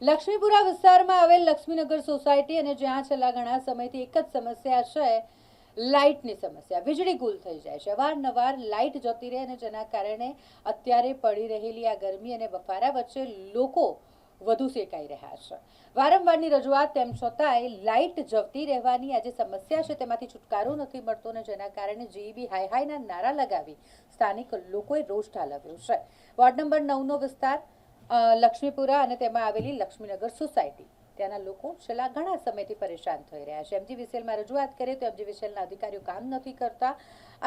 લક્ષ્મીપુરા વિસ્તારમાં આવેલ લક્ષ્મીનગર સોસાયટી અને જ્યાં છેલ્લા ઘણા સમયથી એક જ સમસ્યા છે, લાઇટની સમસ્યા. વીજળી ગુલ થઈ જાય છે, અવારનવાર લાઇટ જતી રહે અને જેના કારણે અત્યારે પડી રહેલી આ ગરમી અને બફારા વચ્ચે લોકો વધુ શેકાઈ રહ્યા છે. વારંવારની રજૂઆત તેમ છતાંય લાઇટ જતી રહેવાની આ જે સમસ્યા છે તેમાંથી છુટકારો નથી મળતો અને જેના કારણે જીઈબી હાય હાયના નારા લગાવી સ્થાનિક લોકોએ રોષ ઠાલવ્યો છે. વોર્ડ નંબર 9નો વિસ્તાર લક્ષ્મીપુરા અને તેમાં આવેલી લક્ષ્મીનગર સોસાયટી, ત્યાંના લોકો છેલ્લા ઘણા સમયથી પરેશાન થઈ રહ્યા છે. MGVCLમાં રજૂઆત કરીએ તો MGVCLના અધિકારીઓ કામ નથી કરતા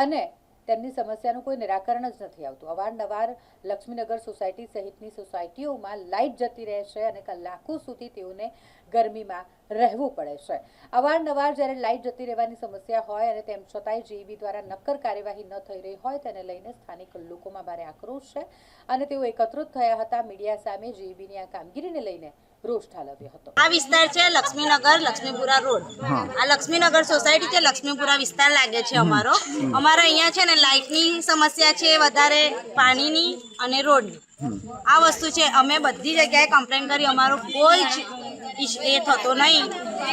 અને તેમની સમસ્યાનું કોઈ નિરાકરણ જ નથી આવતું. અવારનવાર લક્ષ્મીનગર સોસાયટી સહિતની સોસાયટીઓમાં લાઇટ જતી રહે છે અને કલાકો સુધી તેઓને ગરમીમાં રહેવું પડે છે. અવારનવાર જ્યારે લાઇટ જતી રહેવાની સમસ્યા હોય અને તેમ છતાંય જીઈબી દ્વારા નક્કર કાર્યવાહી ન થઈ રહી હોય તેને લઈને સ્થાનિક લોકોમાં ભારે આક્રોશ છે અને તેઓ એકત્રિત થયા હતા. મીડિયા સામે જીઈબીની આ કામગીરીને લઈને રોષ ઠાલવ્યો હતો. આ વિસ્તાર છે લક્ષ્મીનગર લક્ષ્મીપુરા રોડ. આ લક્ષ્મીનગર સોસાયટી છે, લક્ષ્મીપુરા વિસ્તાર લાગે છે અમારો. અમારા અહીંયા છે ને લાઇટની સમસ્યા છે વધારે, પાણીની અને રોડની. આ વસ્તુ છે, અમે બધી જગ્યાએ કમ્પ્લેન કરી, અમારો કોઈ જ એ થતો નહીં.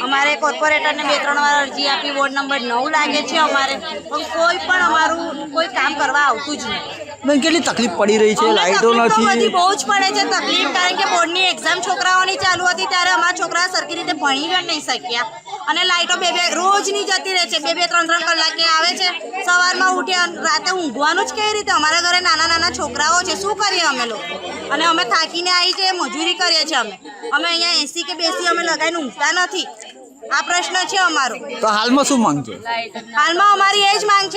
અમારે કોર્પોરેટરને 2-3 વાર અરજી આપી, વોર્ડ નંબર 9 લાગે છે અમારે, પણ કોઈ પણ અમારું કોઈ કામ કરવા આવતું જ નહીં. કેટલી તકલીફ પડી રહી છે, લાઇટો નથી. બહુ જ પડે છે તકલીફ, કારણ કે બોર્ડની એક્ઝામ છોકરાઓની ચાલુ હતી ત્યારે અમારા છોકરા સરખી રીતે ભણી પણ નહીં શક્યા અને લાઇટો રોજની જતી રહે છે. 2-3 કલાકે આવે છે. સવારમાં ઉઠી રાતે ઊંઘવાનું જ કેવી રીતે? અમારા ઘરે નાના છોકરાઓ છે, શું કરીએ અમે લોકો? અને અમે થાકીને આવી છે, મજૂરી કરીએ છીએ. અમે અહીંયા એસી કે બેસી અમે લગાવીને ઊંઘતા નથી. આ પ્રશ્ન છે અમારો. તો હાલમાં શું માંગ છે? હાલમાં અમારી એ જ માંગ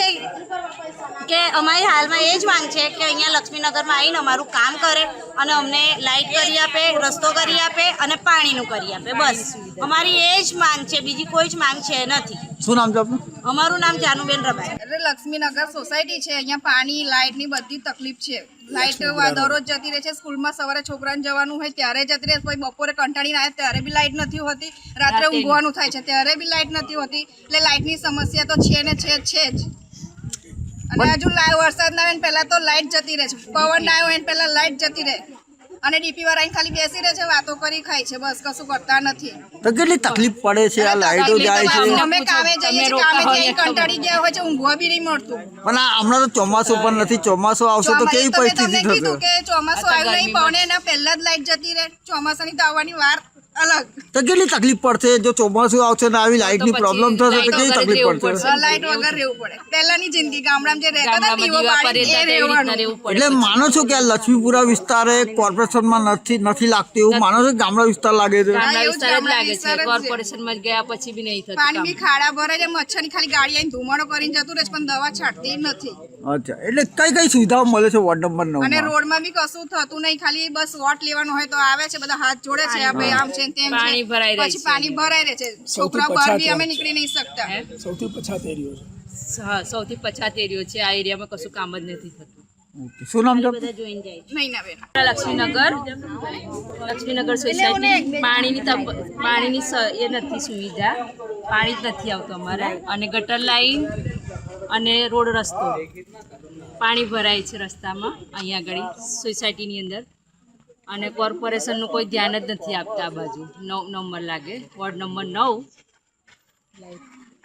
છે કે અહીંયા લક્ષ્મીનગરમાં આવીને અમારું કામ કરે અને અમને લાઇટ કરી આપે, રસ્તો કરી આપે અને પાણીનું કરી આપે. બસ અમારી એ જ માંગ છે, બીજી કોઈ જ માંગ છે નથી. શું નામ છે આપનું? અમારું નામ જાનુબેન રબાઈ. એટલે લક્ષ્મીનગર સોસાયટી છે, અહીંયા પાણી લાઇટની બધી તકલીફ છે. લાઇટ દરરોજ જતી રહે છે. સ્કૂલમાં સવારે છોકરાને જવાનું હોય ત્યારે જતી રહે, પછી બપોરે કંટાળીને આવે ત્યારે બી લાઇટ નથી હોતી, રાત્રે ઊંઘવાનું થાય છે ત્યારે બી લાઇટ નથી હોતી. એટલે લાઇટની સમસ્યા તો છે ને છે જ. અને હજુ વરસાદ ના આવે ને પહેલા તો લાઇટ જતી રહે છે, પવન ના આવે ને પહેલા લાઇટ જતી રહે અને ડીપી વાળા ખાલી બેસી રહે છે, વાતો કરી ખાય છે, બસ કશું કરતા નથી. તો કેટલી તકલીફ પડે છે, આ લાઇટો જાય છે. અમે કામે જઈએ છીએ, કામે જઈ કંટાળી ગયા હોય છે, ઊંઘવા બી નહીં મળતું. પણ હમણાં તો ચોમાસું પણ નથી. ચોમાસું આવશે તો કેવી પરિસ્થિતિ થશે? કે ચોમાસું આવ્યું નહીં, પણ એના પહેલા જ લાઇટ જતી રહે. ચોમાસાની તો આવવાની વાર અલગ. તો કેટલી તકલીફ પડશે? જો ચોમાસું આવશે ને આવી લાઇટની પ્રોબ્લેમ થશે તો કેવી તકલીફ પડશે? લાઇટ વગર રહેવું પડે. પહેલાની જિંદગી ગામડામાં જે રહેતા હતા દીવો બાળી એ રહેવાનું. એટલે માનો છો કે આ લક્ષ્મીપુરા વિસ્તારે કોર્પોરેશનમાં નથી લાગતું એવું માનો છો? ગામડા વિસ્તાર લાગે છે. કોર્પોરેશનમાં ગયા પછી બી નહીં થતું. પાણી બી ખાડા ભરે છે, મચ્છરની ખાલી ગાડી આવીને ધુમાડો કરીને જતું રહે છે, પણ દવા છાંટતી નથી. અચ્છા, એટલે કઈ સુવિધાઓ મળે છે વોર્ડ નંબર 9 અને રોડમાં બી કશું થતું નહીં. ખાલી બસ વોટ લેવાનો હોય તો આવે છે, બધા હાથ જોડે છે, ભાઈ આમ છે તેમ છે, પછી પાણી ભરાઈ રહે છે. છોકરા બહાર બી અમે નીકળી નહીં શકતા. સૌથી પછાત એરિયો છે. હા, સૌથી પછાત એરિયો છે. આ એરિયામાં કશું કામ જ નથી થતું. શું નામ છે? નહીં ના બેન. લક્ષ્મીનગર સોસાયટી પાણીની એ નથી સુવિધા, પાણી જ નથી આવતું અમારે. અને ગટર લાઈન અને રોડ રસ્તો, પાણી ભરાય છે રસ્તામાં અહીંયા આગળ સોસાયટીની અંદર. અને કોર્પોરેશનનું કોઈ ધ્યાન જ નથી આપતા. આ બાજુ 9 નંબર લાગે, વોર્ડ નંબર 9.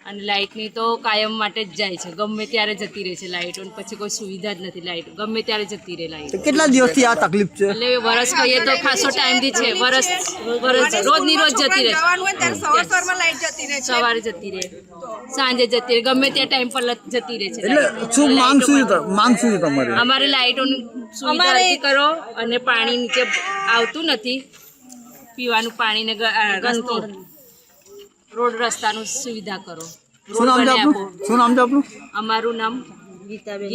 અને લાઇટની તો કાયમ માટે જ જાય છે, ગમે ત્યારે જતી રહે છે લાઇટ. અને પછી કોઈ સુવિધા જ નથી, લાઇટ ગમે ત્યારે જતી રહે લાઇટ. કેટલા દિવસથી આ તકલીફ છે? એટલે વરસ કહીએ તો ખાસો ટાઈમથી છે. વરસ રોજની રોજ જતી રહે, સવારે જતી રહે, સાંજે જતી રહે, ગમે તે ટાઈમ પર જતી રહે છે. એટલે શું માંગ શું છે તમારી? અમારે લાઇટોની સુવિધા કરો અને પાણી નીચે આવતું નથી, પીવાનું પાણી ને રસ્તો, રોડ રસ્તાનું સુવિધા કરો. શું નામ છે આપનું? અમારું નામ ગીતાબેન.